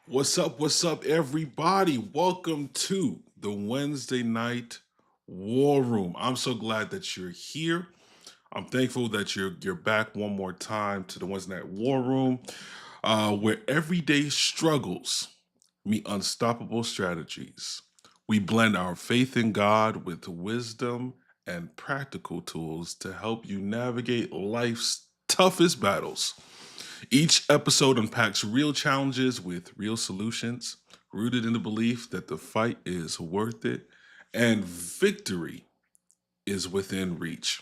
What's up, everybody? Welcome to the Wednesday night war room. I'm so glad that you're here. I'm thankful that you're back one more time to the Wednesday night war room, where everyday struggles meet unstoppable strategies. We blend our faith in God with wisdom and practical tools to help you navigate life's toughest battles. Each episode unpacks real challenges with real solutions, rooted in the belief that the fight is worth it and victory is within reach.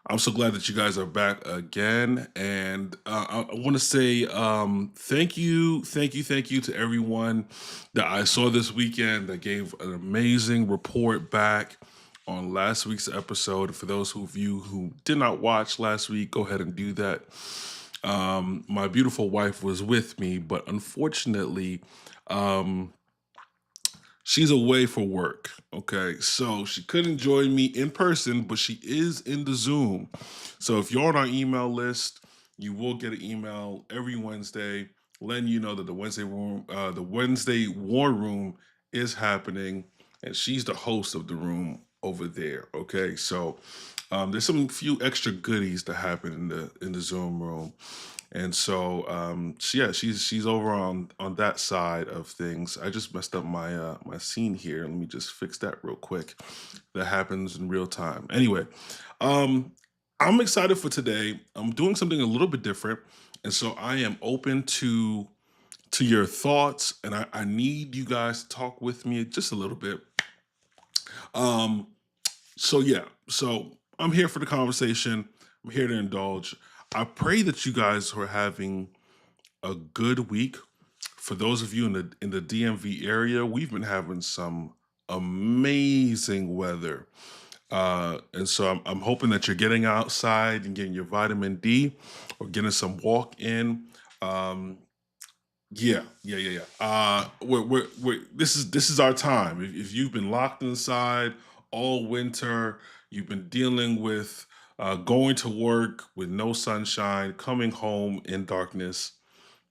I'm so glad that you guys are back again. And I want to say thank you to everyone that I saw this weekend that gave an amazing report back on last week's episode. For those of you who did not watch last week, go ahead and do that. My beautiful wife was with me, but unfortunately, um, she's away for work. Okay, so she couldn't join me in person, but she is in the Zoom. So if you're on our email list, you will get an email every Wednesday letting you know that the Wednesday War Room is happening, and she's the host of the room over there. Okay, so there's some few extra goodies that happen in the Zoom room, and so yeah, she's over on that side of things. I just messed up my scene here. Let me just fix that real quick. That happens in real time. Anyway, um, I'm excited for today. I'm doing something a little bit different, and so I am open to your thoughts, and I need you guys to talk with me just a little bit. Um, so yeah, so I'm here for the conversation. I'm here to indulge. I pray that you guys are having a good week. For those of you in the DMV area, we've been having some amazing weather. And so I'm hoping that you're getting outside and getting your vitamin D or getting some walk in. Um, yeah. This is our time. If you've been locked inside all winter, you've been dealing with going to work with no sunshine, coming home in darkness.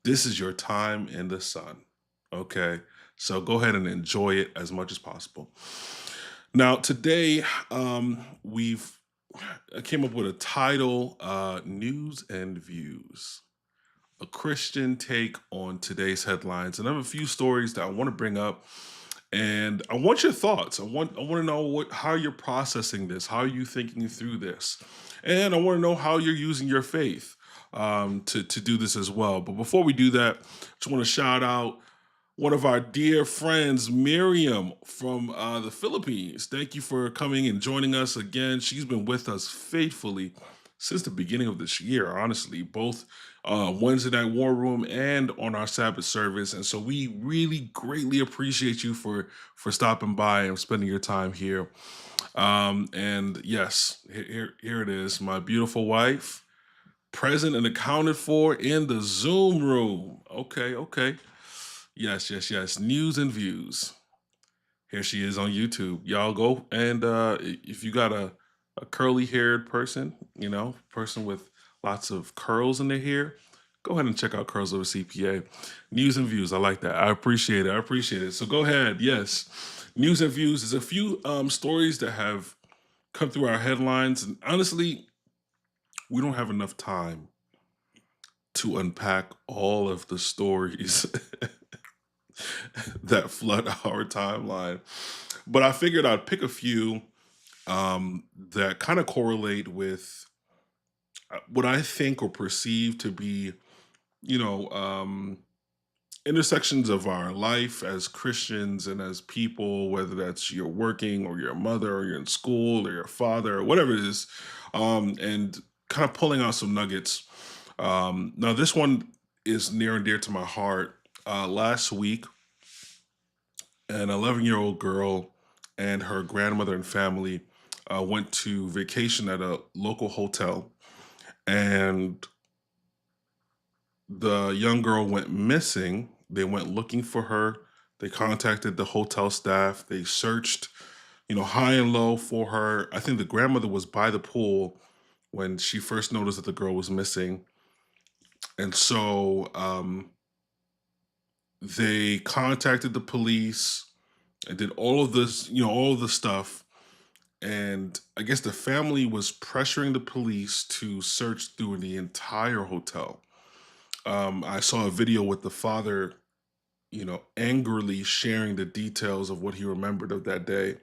This is your time in the sun. Okay, so go ahead and enjoy it as much as possible. Now today, we've I came up with a title: "News and Views." A Christian take on today's headlines. And I have a few stories that I want to bring up, and I want your thoughts. I want to know how you're processing this, how are you thinking through this, and I want to know how you're using your faith to do this as well. But before we do that, just want to shout out one of our dear friends, Miriam from the Philippines. Thank you for coming and joining us again. She's been with us faithfully since the beginning of this year, honestly, both Wednesday Night War Room and on our Sabbath service. And so we really greatly appreciate you for stopping by and spending your time here. And yes, here it is, my beautiful wife, present and accounted for in the Zoom room. Okay. Yes. News and views. Here she is on YouTube. Y'all go and if you got a curly haired person, person with lots of curls in their hair, go ahead and check out Curls Over CPA. News and views. I like that. I appreciate it. So go ahead. Yes. News and views. There's a few stories that have come through our headlines. And honestly, we don't have enough time to unpack all of the stories that flood our timeline. But I figured I'd pick a few that kind of correlate with what I think or perceive to be, you know, intersections of our life as Christians and as people, whether that's you're working or your mother or you're in school or your father or whatever it is, and kind of pulling out some nuggets. Now, this one is near and dear to my heart. Last week, an 11-year-old girl and her grandmother and family went to vacation at a local hotel, and the young girl went missing. They went looking for her. They contacted the hotel staff. They searched, high and low for her. I think the grandmother was by the pool when she first noticed that the girl was missing. And so They contacted the police and did all of this, all of the stuff. And I guess the family was pressuring the police to search through the entire hotel. I saw a video with the father, angrily sharing the details of what he remembered of that day.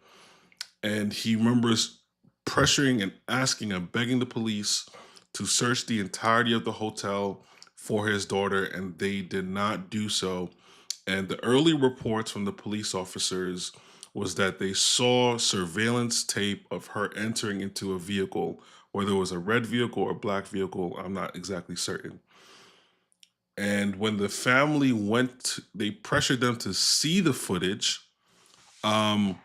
And he remembers pressuring and asking and begging the police to search the entirety of the hotel for his daughter, and they did not do so. And the early reports from the police officers was that they saw surveillance tape of her entering into a vehicle, whether it was a red vehicle or a black vehicle, I'm not exactly certain. And when the family went, they pressured them to see the footage. Um,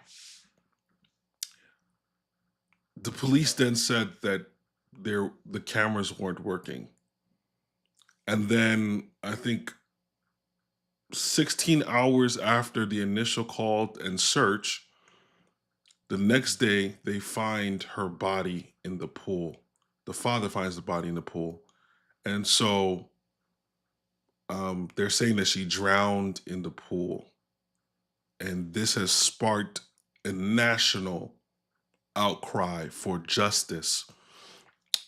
the police then said that the cameras weren't working. And then I think 16 hours after the initial call and search, the next day they find her body in the pool. The father finds the body in the pool. And so they're saying that she drowned in the pool. And this has sparked a national outcry for justice.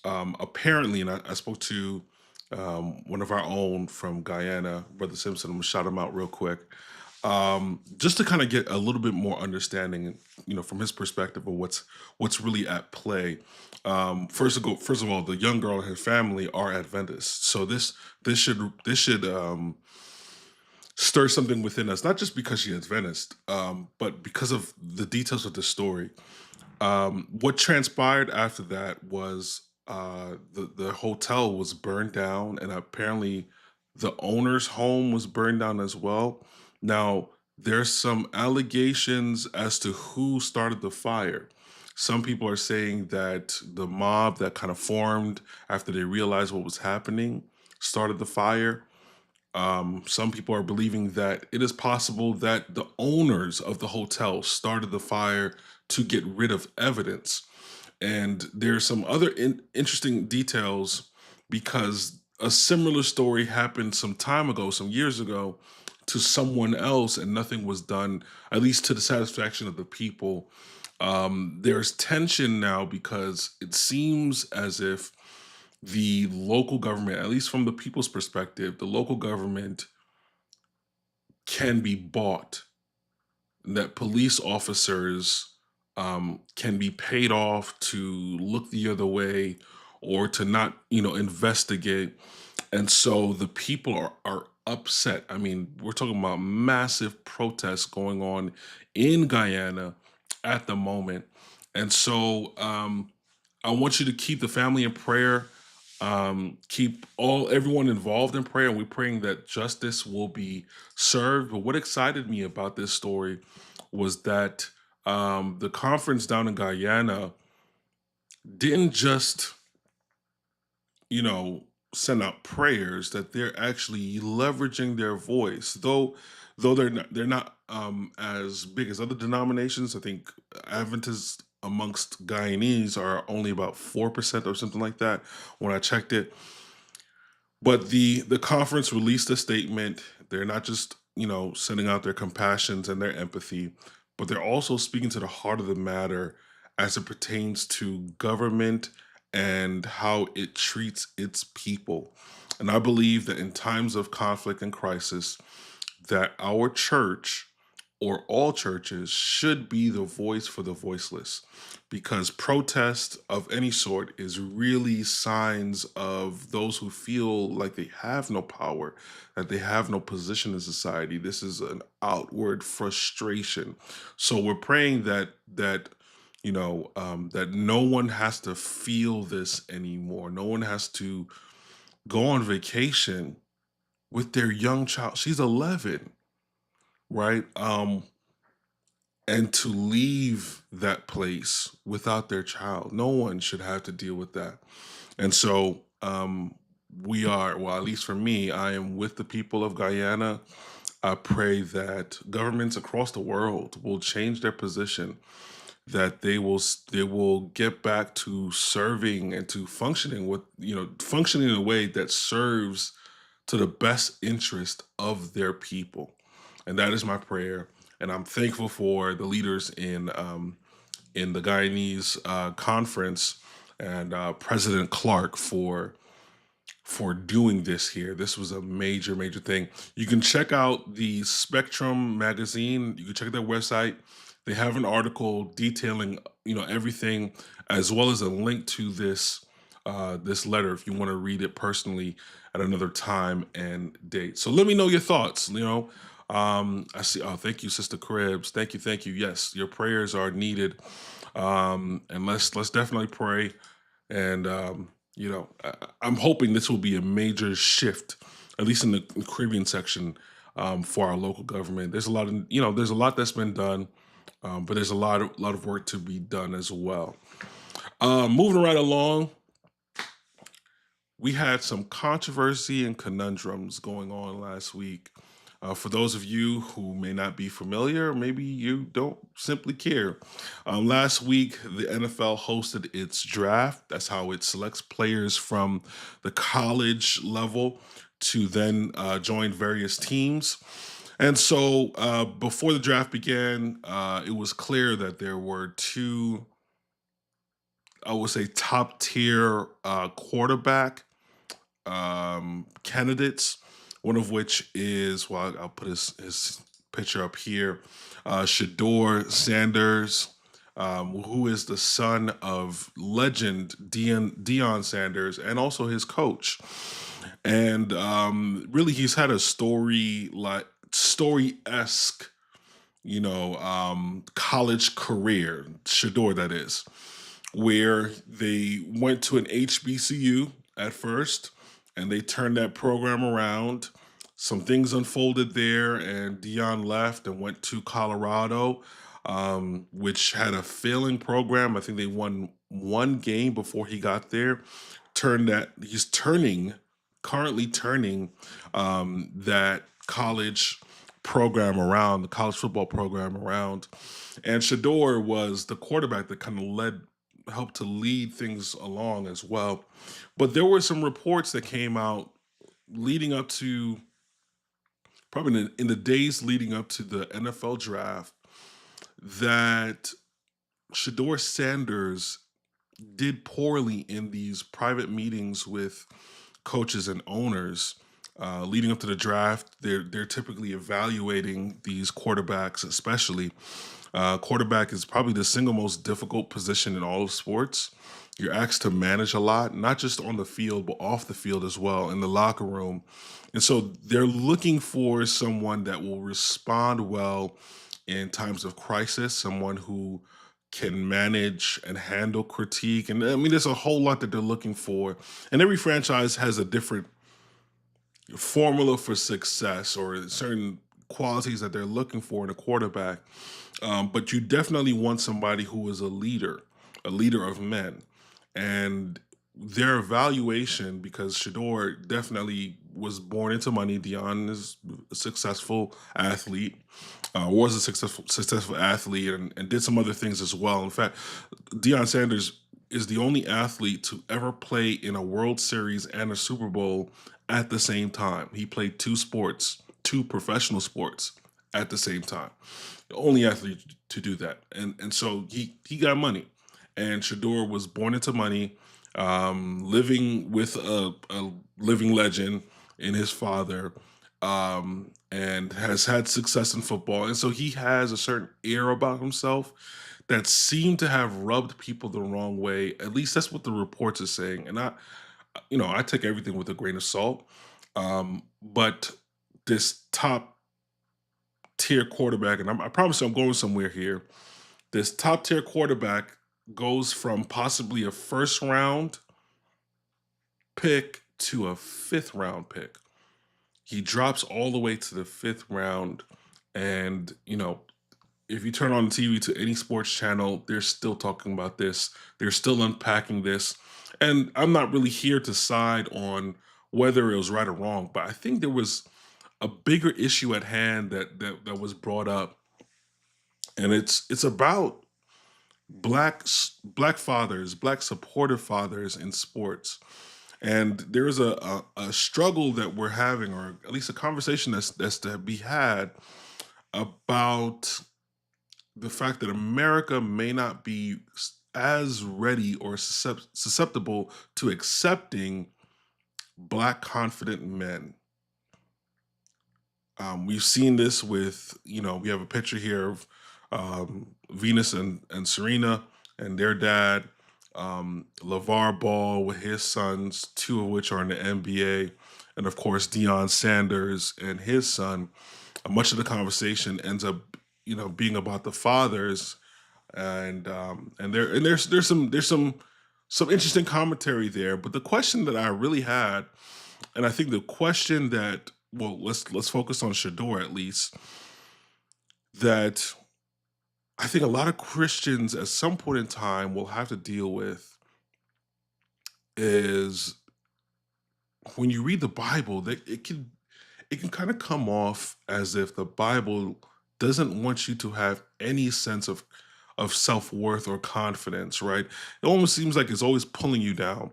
Apparently, and I spoke to one of our own from Guyana, Brother Simpson. I'm gonna shout him out real quick, just to kind of get a little bit more understanding, from his perspective of what's really at play. First of all, the young girl and her family are Adventists, so this should stir something within us, not just because she's Adventist, but because of the details of the story. What transpired after that was the hotel was burned down, and apparently the owner's home was burned down as well. Now, there's some allegations as to who started the fire. Some people are saying that the mob that kind of formed after they realized what was happening started the fire. Some people are believing that it is possible that the owners of the hotel started the fire to get rid of evidence. And there's some other interesting details because a similar story happened some time ago, some years ago, to someone else, and nothing was done, at least to the satisfaction of the people. There's tension now because it seems as if the local government, at least from the people's perspective, the local government can be bought, that police officers can be paid off to look the other way or to not, investigate. And so the people are upset. I mean, we're talking about massive protests going on in Guyana at the moment. And so I want you to keep the family in prayer. Keep everyone involved in prayer, and we're praying that justice will be served. But what excited me about this story was that the conference down in Guyana didn't just, you know, send out prayers, that they're actually leveraging their voice. Though they're not as big as other denominations. I think Adventists amongst Guyanese are only about 4% or something like that when I checked it. But the conference released a statement. They're not just, sending out their compassions and their empathy, but they're also speaking to the heart of the matter as it pertains to government and how it treats its people. And I believe that in times of conflict and crisis, that our church or all churches should be the voice for the voiceless, because protest of any sort is really signs of those who feel like they have no power, that they have no position in society. This is an outward frustration. So we're praying that no one has to feel this anymore. No one has to go on vacation with their young child. She's 11, right? And to leave that place without their child. No one should have to deal with that. And so we are, well, at least for me, I am with the people of Guyana. I pray that governments across the world will change their position, that they will get back to serving and to functioning functioning in a way that serves to the best interest of their people. and that is my prayer. And I'm thankful for the leaders in the Guyanese conference and President Clark for doing this here. This was a major, major thing. You can check out the Spectrum magazine. You can check their website. They have an article detailing, everything, as well as a link to this letter if you want to read it personally at another time and date. So let me know your thoughts. I see. Oh, thank you, Sister Cribs. Thank you, thank you. Yes, your prayers are needed, and let's definitely pray. And I'm hoping this will be a major shift, at least in the Caribbean section, for our local government. There's a lot of there's a lot that's been done, but there's a lot of work to be done as well. Moving right along, we had some controversy and conundrums going on last week. For those of you who may not be familiar, maybe you don't simply care. Last week, the NFL hosted its draft. That's how it selects players from the college level to then join various teams. And so before the draft began, it was clear that there were two, I would say, top tier quarterback candidates. One of which is, well, I'll put his picture up here, Shedeur Sanders, who is the son of legend Deion Sanders and also his coach. And really, he's had a story esque, college career, Shedeur, that is, where they went to an HBCU at first and they turned that program around. Some things unfolded there, and Dion left and went to Colorado, which had a failing program. I think they won one game before he got there. He's currently turning that college program around, the college football program around. And Shador was the quarterback that kind of helped to lead things along as well. But there were some reports that came out leading up to, probably in the days leading up to the NFL draft, that Shedeur Sanders did poorly in these private meetings with coaches and owners. Leading up to the draft, they're typically evaluating these quarterbacks, especially. Quarterback is probably the single most difficult position in all of sports. You're asked to manage a lot, not just on the field, but off the field as well, in the locker room. And so they're looking for someone that will respond well in times of crisis, someone who can manage and handle critique. And I mean, there's a whole lot that they're looking for. And every franchise has a different formula for success or certain qualities that they're looking for in a quarterback. But you definitely want somebody who is a leader of men. And their evaluation, because Shador definitely was born into money. Dion is a successful athlete, was a successful athlete, and did some other things as well. In fact, Deion Sanders is the only athlete to ever play in a World Series and a Super Bowl at the same time. He played two professional sports at the same time. The only athlete to do that. And so he got money. And Shador was born into money, living with a living legend in his father, and has had success in football. And so he has a certain air about himself that seemed to have rubbed people the wrong way. At least that's what the reports are saying. And I take everything with a grain of salt. But this top tier quarterback, and I promise you I'm going somewhere here. This top tier quarterback goes from possibly a first round pick to a fifth round pick. He drops all the way to the fifth round. And, if you turn on the TV to any sports channel, they're still talking about this. They're still unpacking this. And I'm not really here to side on whether it was right or wrong, but I think there was a bigger issue at hand that was brought up. And it's about black fathers, black supportive fathers in sports. And there's a struggle that we're having, or at least a conversation that's to be had about the fact that America may not be as ready or susceptible to accepting Black confident men. We've seen this with, we have a picture here of Venus and Serena and their dad, LeVar Ball with his sons, two of which are in the NBA, and of course Deion Sanders and his son. Much of the conversation ends up, being about the fathers, and there's some interesting commentary there. But the question that I really had, and I think the question that, well, let's focus on Shador at least, that I think a lot of Christians at some point in time will have to deal with is when you read the Bible, that it can kind of come off as if the Bible doesn't want you to have any sense of self-worth or confidence, right? It almost seems like it's always pulling you down.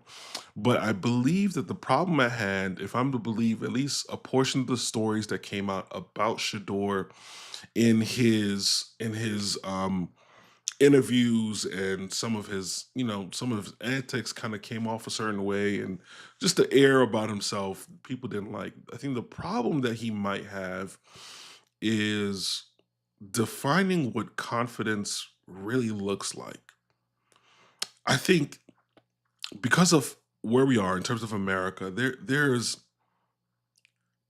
But I believe that the problem at hand, if I'm to believe at least a portion of the stories that came out about Shador in his interviews, and some of his antics kind of came off a certain way, and just the air about himself people didn't like. I think the problem that he might have is defining what confidence really looks like. I think because of where we are in terms of America, there's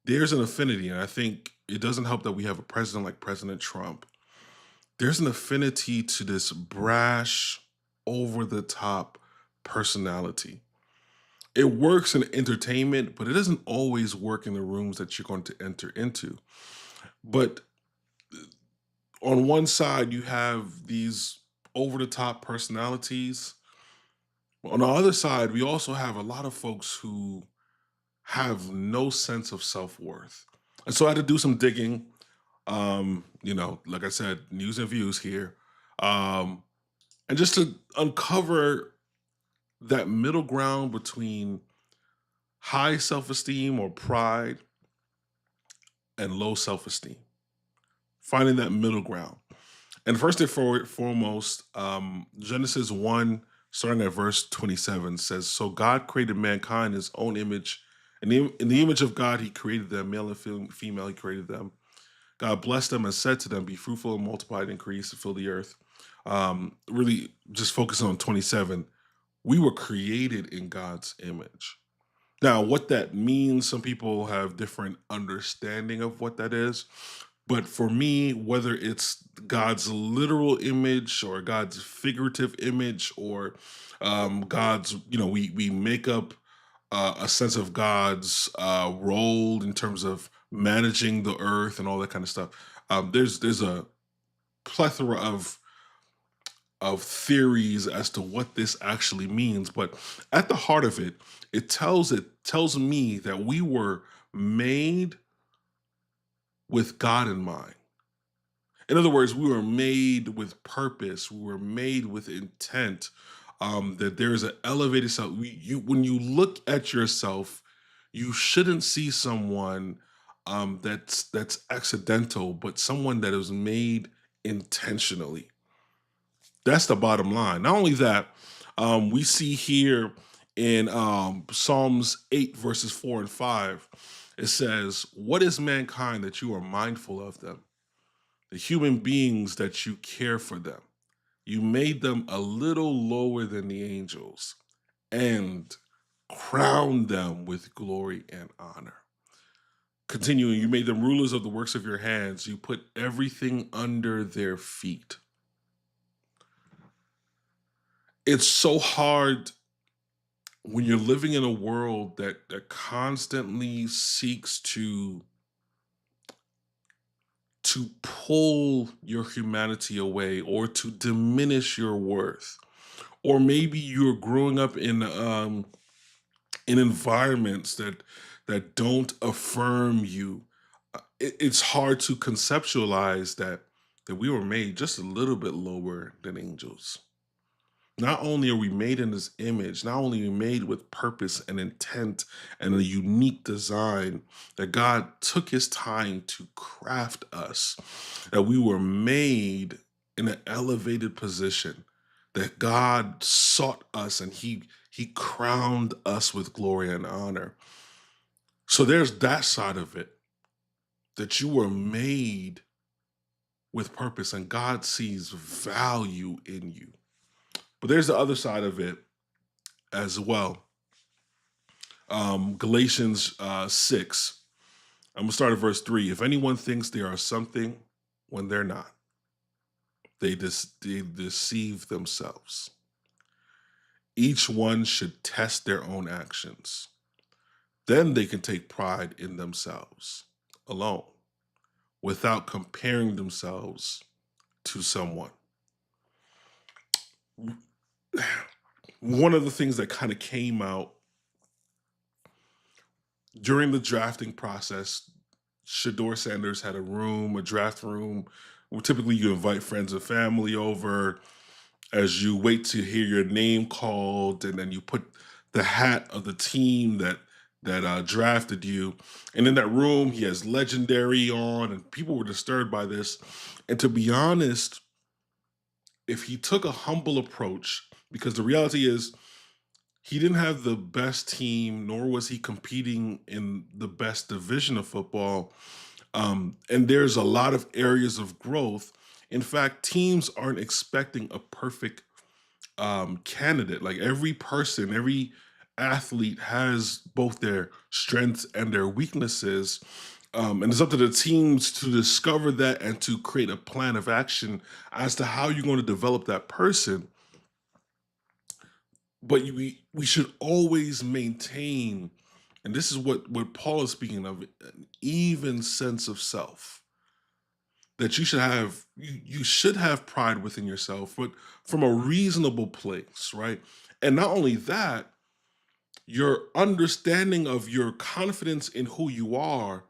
an affinity, and I think it doesn't help that we have a president like President Trump. There's an affinity to this brash, over the top personality. It works in entertainment, but it doesn't always work in the rooms that you're going to enter into. But on one side, you have these over the top personalities. On the other side, we also have a lot of folks who have no sense of self worth. And so I had to do some digging. Like I said, news and views here. Um, and just to uncover that middle ground between high self esteem or pride and low self esteem, finding that middle ground. And first and foremost, Genesis 1, starting at verse 27, says, "So God created mankind in his own image. And in the image of God, he created them, male and female, he created them. God blessed them and said to them, be fruitful and multiply and increase and fill the earth." Really just focusing on 27. We were created in God's image. Now, what that means, some people have different understanding of what that is. But for me, whether it's God's literal image or God's figurative image, or God's, we make up a sense of God's role in terms of managing the earth and all that kind of stuff. There's a plethora of theories as to what this actually means, but at the heart of it, it tells me that we were made with God in mind. In other words, we were made with purpose. We were made with intent. That there is an elevated self. When you look at yourself, you shouldn't see someone that's accidental, but someone that is made intentionally. That's the bottom line. Not only that, we see here in Psalms 8, verses 4 and 5, it says, "What is mankind that you are mindful of them? The human beings that you care for them. You made them a little lower than the angels and crowned them with glory and honor." Continuing, "You made them rulers of the works of your hands. You put everything under their feet." It's so hard when you're living in a world that constantly seeks to pull your humanity away or to diminish your worth. Or maybe you're growing up in environments that don't affirm you. It's hard to conceptualize that we were made just a little bit lower than angels. Not only are we made in his image, not only are we made with purpose and intent and a unique design, that God took his time to craft us, that we were made in an elevated position, that God sought us and he crowned us with glory and honor. So there's that side of it, that you were made with purpose and God sees value in you. But there's the other side of it as well. Galatians 6. I'm going to start at verse 3. If anyone thinks they are something when they're not, they deceive themselves. Each one should test their own actions. Then they can take pride in themselves alone without comparing themselves to someone. One of the things that kind of came out during the drafting process, Shedeur Sanders had a draft room, where typically you invite friends and family over as you wait to hear your name called, and then you put the hat of the team that drafted you. And in that room, he has legendary on, and people were disturbed by this. And to be honest, if he took a humble approach, because the reality is he didn't have the best team, nor was he competing in the best division of football. And there's a lot of areas of growth. In fact, teams aren't expecting a perfect candidate. Like every person, every athlete has both their strengths and their weaknesses. And it's up to the teams to discover that and to create a plan of action as to how you're going to develop that person. But we should always maintain, and this is what Paul is speaking of, an even sense of self, that you should have pride within yourself, but from a reasonable place, right? And not only that, your understanding of your confidence in who you are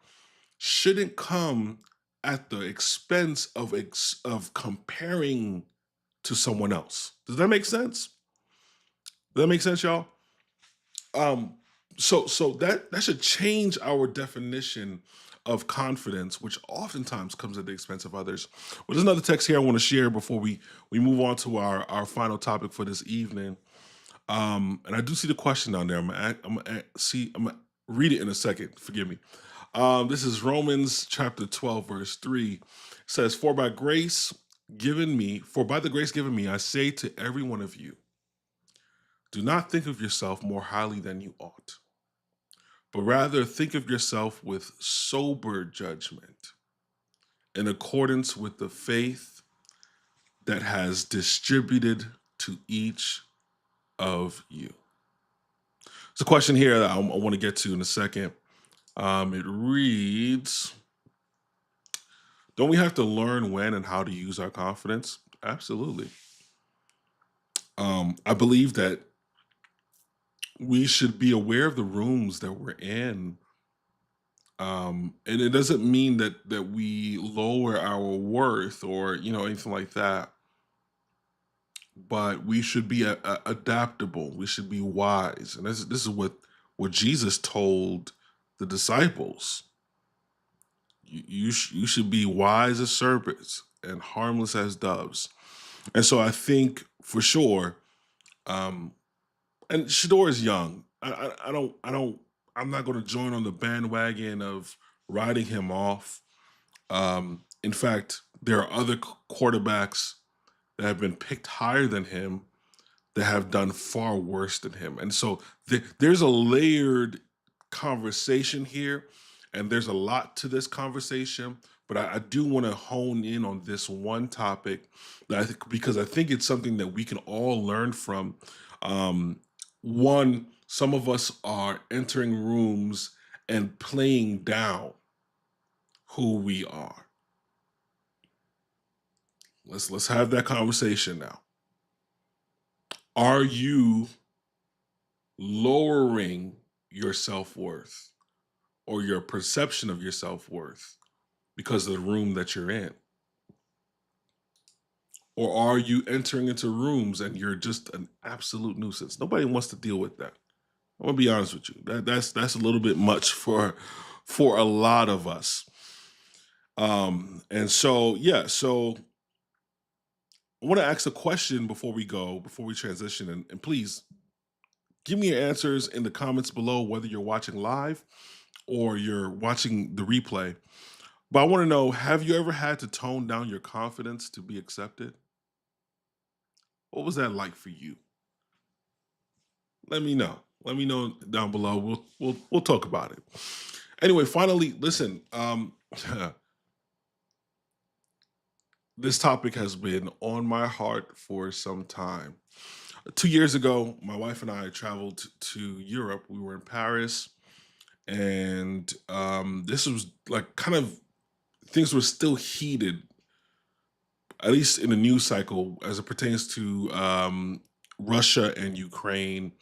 shouldn't come at the expense of comparing to someone else. Does that make sense? Does that make sense, y'all? Um, so that should change our definition of confidence, which oftentimes comes at the expense of others. Well, there's another text here I want to share before we move on to our final topic for this evening. And I do see the question down there. I'm gonna read it in a second. Forgive me. This is Romans chapter 12, verse 3. It says, For by the grace given me, I say to every one of you, do not think of yourself more highly than you ought, but rather think of yourself with sober judgment, in accordance with the faith that has distributed to each of you. There's a question here that I want to get to in a second. It reads, don't we have to learn when and how to use our confidence? Absolutely. I believe that we should be aware of the rooms that we're in. And it doesn't mean that we lower our worth or anything like that, but we should be adaptable. We should be wise, and this is what Jesus told the disciples. You should be wise as serpents and harmless as doves. And so I think for sure, um, and Shador is young. I'm not going to join on the bandwagon of riding him off. In fact, there are other quarterbacks that have been picked higher than him that have done far worse than him. And so there's a layered conversation here, and there's a lot to this conversation. But I do want to hone in on this one topic that because I think it's something that we can all learn from. Um, One, some of us are entering rooms and playing down who we are. Let's have that conversation now. Are you lowering your self-worth or your perception of your self-worth because of the room that you're in? Or are you entering into rooms and you're just an absolute nuisance? Nobody wants to deal with that. I'm gonna be honest with you. That's a little bit much for a lot of us. And so yeah, so I want to ask a question before we go, before we transition, and please give me your answers in the comments below, whether you're watching live or you're watching the replay. But I want to know, have you ever had to tone down your confidence to be accepted? What was that like for you? Let me know. Let me know down below. We'll talk about it. Anyway, finally, listen. This topic has been on my heart for some time. 2 years ago, my wife and I traveled to Europe. We were in Paris, and this was like kind of things were still heated, at least in the news cycle, as it pertains to Russia and Ukraine.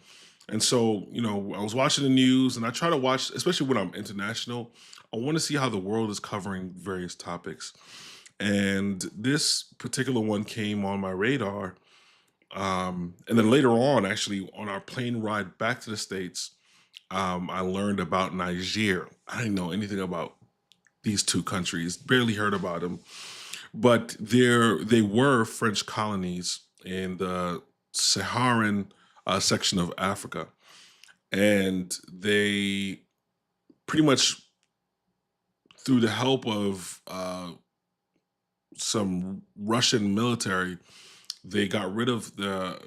And so, I was watching the news, and I try to watch, especially when I'm international, I want to see how the world is covering various topics. And this particular one came on my radar. And then later on, actually, on our plane ride back to the States, I learned about Niger. I didn't know anything about these two countries, barely heard about them, but they were French colonies in the Saharan section of Africa, and they pretty much, through the help of some Russian military, they got rid of the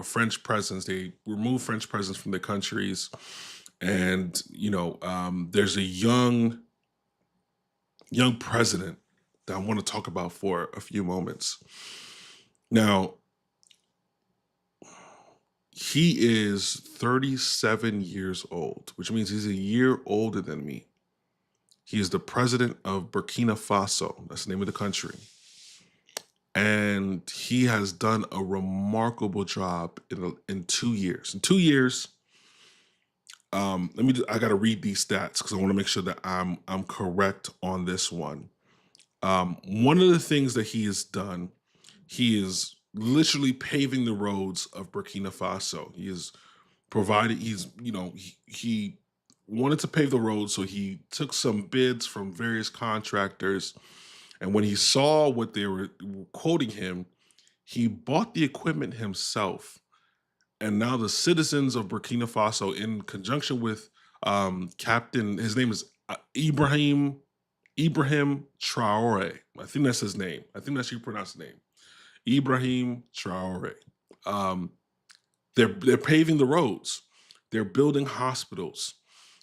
French presence. They removed French presence from the countries, and there's a young president that I want to talk about for a few moments. Now, he is 37 years old, which means he's a year older than me. He is the president of Burkina Faso. That's the name of the country. And he has done a remarkable job in 2 years. In 2 years, I got to read these stats because I want to make sure that I'm correct on this one. One of the things that he has done, he is literally paving the roads of Burkina Faso. He is provided. He wanted to pave the road, so he took some bids from various contractors. And when he saw what they were quoting him, he bought the equipment himself. And now the citizens of Burkina Faso, in conjunction with Captain, his name is Ibrahim Traore. I think that's his name. I think that's how you pronounce the name. Ibrahim Traore. Um, they're paving the roads. They're building hospitals.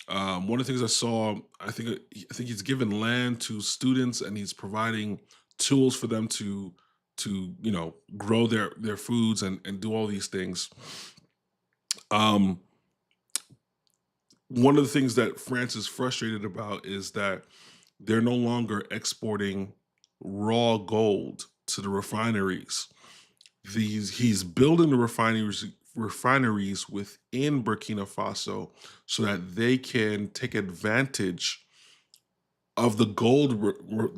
One of the things I saw, I think he's given land to students, and he's providing tools for them to grow their foods and do all these things. Um, One of the things that France is frustrated about is that they're no longer exporting raw gold to the refineries. He's building the refineries within Burkina Faso so that they can take advantage of the gold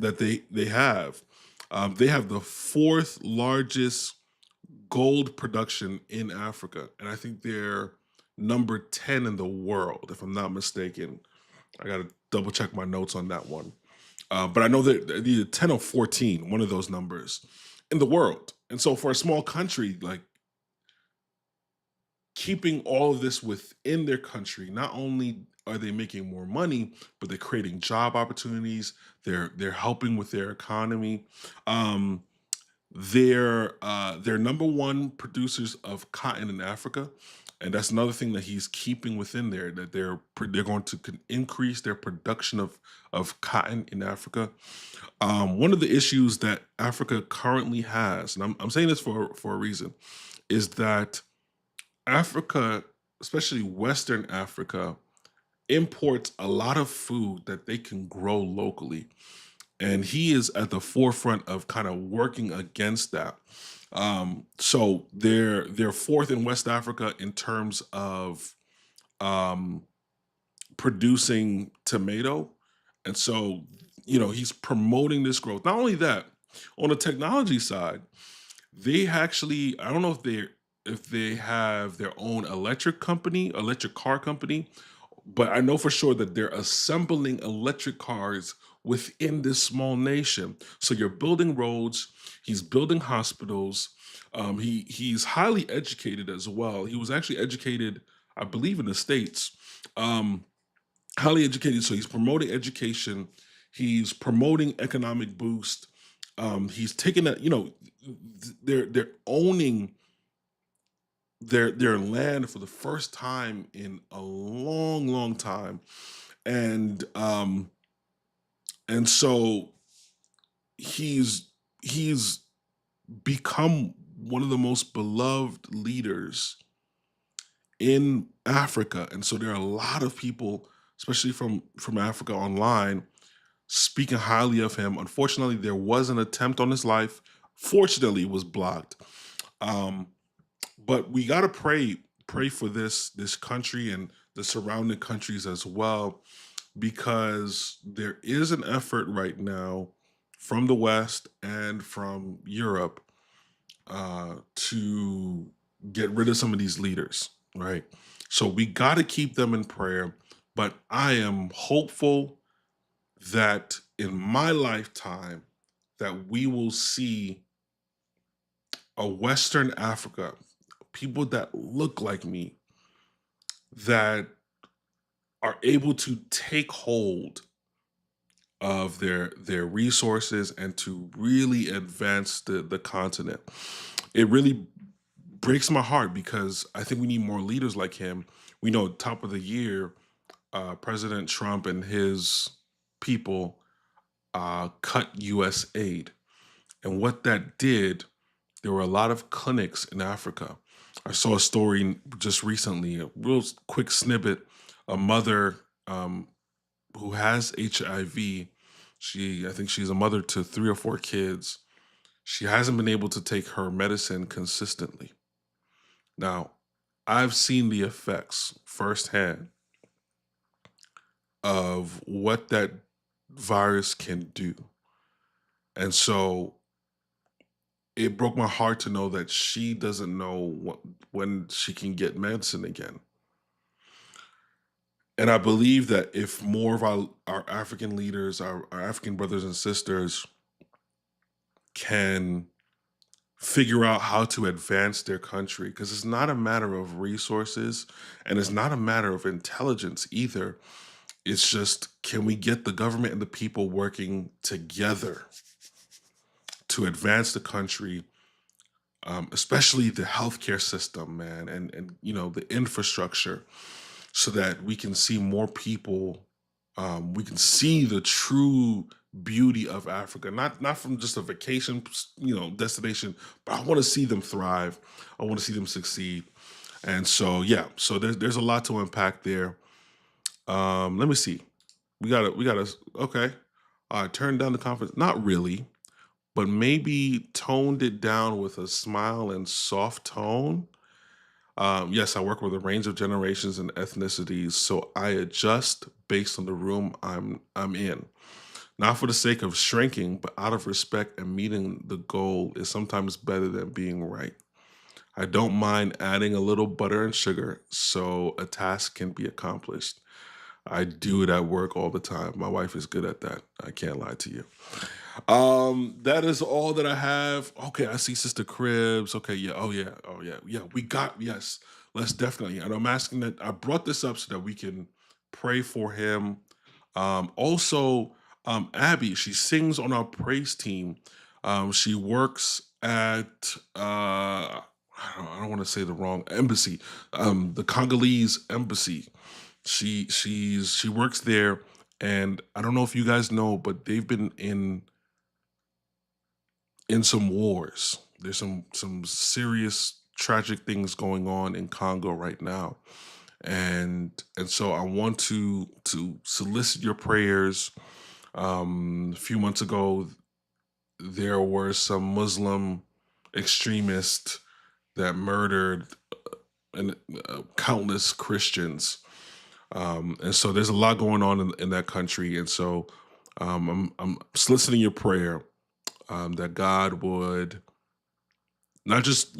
that they have. They have the fourth largest gold production in Africa, and I think they're number 10 in the world, if I'm not mistaken. I got to double check my notes on that one. But I know that they're either 10 or 14, one of those numbers in the world. And so for a small country, like, keeping all of this within their country, not only are they making more money, but they're creating job opportunities. They're helping with their economy. Um, they're number one producers of cotton in Africa, and that's another thing that he's keeping within there. That they're going to increase their production of cotton in Africa. One of the issues that Africa currently has, and I'm saying this for a reason, is that Africa, especially Western Africa, imports a lot of food that they can grow locally. And he is at the forefront of kind of working against that. So they're fourth in West Africa in terms of um, producing tomato. And so, he's promoting this growth. Not only that, on the technology side, They actually, I don't know if they have their own electric car company, but I know for sure that they're assembling electric cars within this small nation. So you're building roads, he's building hospitals. He's highly educated as well. He was actually educated, I believe, in the States. Um, Highly educated, so he's promoting education, he's promoting economic boost. He's taking that, they're owning their land for the first time in a long, long time. And so he's become one of the most beloved leaders in Africa. And so there are a lot of people, especially from Africa online, speaking highly of him. Unfortunately, there was an attempt on his life. Fortunately, it was blocked. Um, but we got to pray for this country and the surrounding countries as well, because there is an effort right now from the West and from Europe to get rid of some of these leaders, right? So we got to keep them in prayer. But I am hopeful that in my lifetime that we will see a Western Africa, people that look like me, that are able to take hold of their resources and to really advance the continent. It really breaks my heart because I think we need more leaders like him. We know top of the year, President Trump and his people cut U.S. aid. And what that did, there were a lot of clinics in Africa. I saw a story just recently, a real quick snippet. A mother who has HIV, I think she's a mother to 3 or 4 kids. She hasn't been able to take her medicine consistently. Now, I've seen the effects firsthand of what that virus can do. And so it broke my heart to know that she doesn't know when she can get medicine again. And I believe that if more of our African leaders, our African brothers and sisters can figure out how to advance their country, because it's not a matter of resources and it's not a matter of intelligence either. It's just, can we get the government and the people working together to advance the country, especially the healthcare system, man, and the infrastructure, so that we can see more people. We can see the true beauty of Africa, not from just a vacation, destination, but I want to see them thrive. I want to see them succeed. And so, yeah, so there's a lot to unpack there. Let me see. We gotta. Okay. Turn down the conference. Not really, but maybe toned it down with a smile and soft tone. Yes, I work with a range of generations and ethnicities, so I adjust based on the room I'm in. Not for the sake of shrinking, but out of respect, and meeting the goal is sometimes better than being right. I don't mind adding a little butter and sugar so a task can be accomplished. I do it at work all the time. My wife is good at that. I can't lie to you. That is all that I have. Okay, I see Sister Cribs. Okay, yeah, oh yeah, oh yeah, yeah. Yes, let's definitely. And I'm asking that I brought this up so that we can pray for him. Also, Abby, she sings on our praise team. She works at I don't want to say the wrong embassy, the Congolese embassy. She works there, and I don't know if you guys know, but they've been in some wars. There's some serious tragic things going on in Congo right now. And so I want to solicit your prayers. A few months ago there were some Muslim extremists that murdered and countless Christians. And so there's a lot going on in that country. And so I'm soliciting your prayer, that God would not just,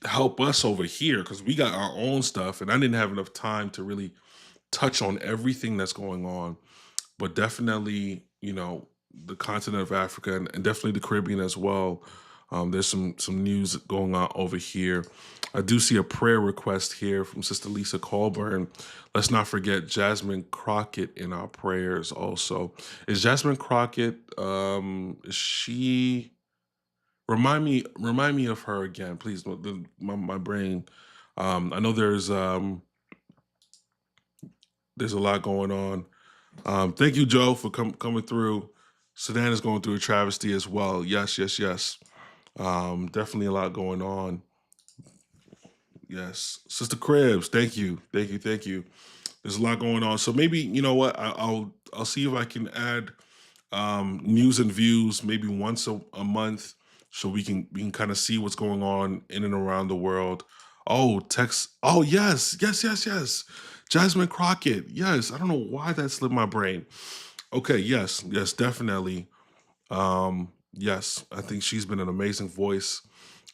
help us over here because we got our own stuff, and I didn't have enough time to really touch on everything that's going on, but definitely, the continent of Africa, and definitely the Caribbean as well. There's some news going on over here. I do see a prayer request here from Sister Lisa Colburn. Let's not forget Jasmine Crockett in our prayers also. Is Jasmine Crockett, is she, remind me of her again, please. My brain. I know there's a lot going on. Thank you, Joe, for coming through. Sudan is going through a travesty as well. Yes, yes, yes. Definitely a lot going on. Yes, Sister Cribs. Thank you, thank you, thank you. There's a lot going on. So maybe, you know what? I'll see if I can add news and views maybe once a month, so we can kind of see what's going on in and around the world. Oh, text. Oh, yes, yes, yes, yes. Jasmine Crockett. Yes, I don't know why that slipped my brain. Okay, yes, yes, definitely. Yes, I think she's been an amazing voice,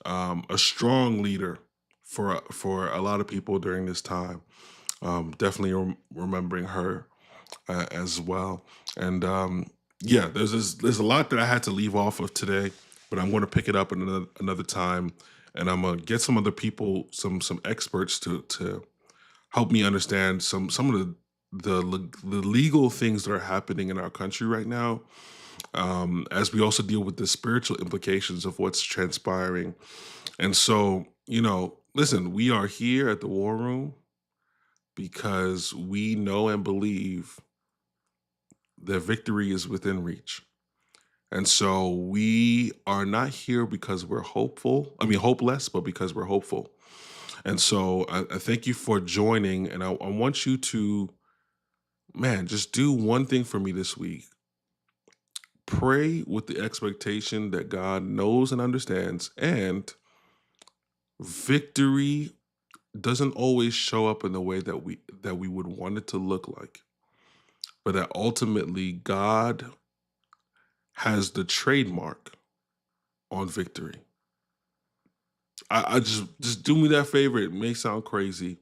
a strong leader for a lot of people during this time. Definitely remembering her as well. And yeah, there's a lot that I had to leave off of today, but I'm going to pick it up another time, and I'm gonna get some other people, some experts to help me understand some of the legal things that are happening in our country right now, as we also deal with the spiritual implications of what's transpiring. And so, listen, we are here at the War Room because we know and believe that victory is within reach. And so we are not here because we're hopeful. I mean, hopeless, but because we're hopeful. And so I thank you for joining. And I want you to, man, just do one thing for me this week. Pray with the expectation that God knows and understands. And victory doesn't always show up in the way that we would want it to look like. But that ultimately God has the trademark on victory. I just do me that favor. It may sound crazy,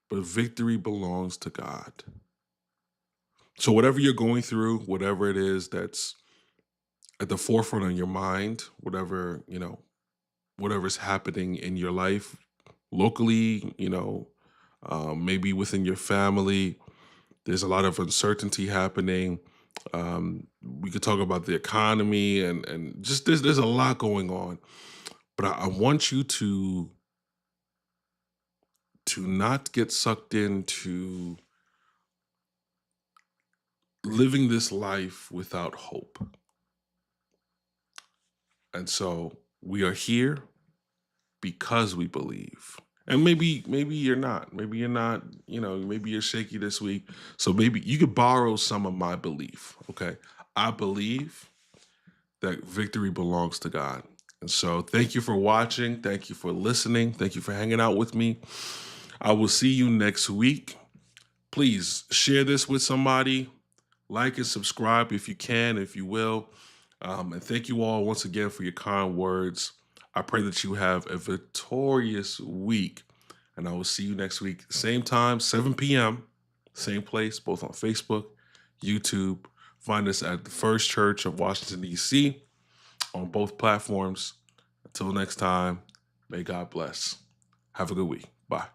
but victory belongs to God. So whatever you're going through, whatever it is that's at the forefront of your mind, whatever's happening in your life, locally, maybe within your family, there's a lot of uncertainty happening. We could talk about the economy, and just there's a lot going on. But I want you to not get sucked into living this life without hope. And so we are here because we believe. And maybe you're not. Maybe you're not, maybe you're shaky this week. So maybe you could borrow some of my belief. Okay. I believe that victory belongs to God. And so thank you for watching. Thank you for listening. Thank you for hanging out with me. I will see you next week. Please share this with somebody. Like and subscribe if you can, if you will. And thank you all once again for your kind words. I pray that you have a victorious week. And I will see you next week, same time, 7 p.m., same place, both on Facebook, YouTube. Find us at the First Church of Washington, D.C. on both platforms. Until next time, may God bless. Have a good week. Bye.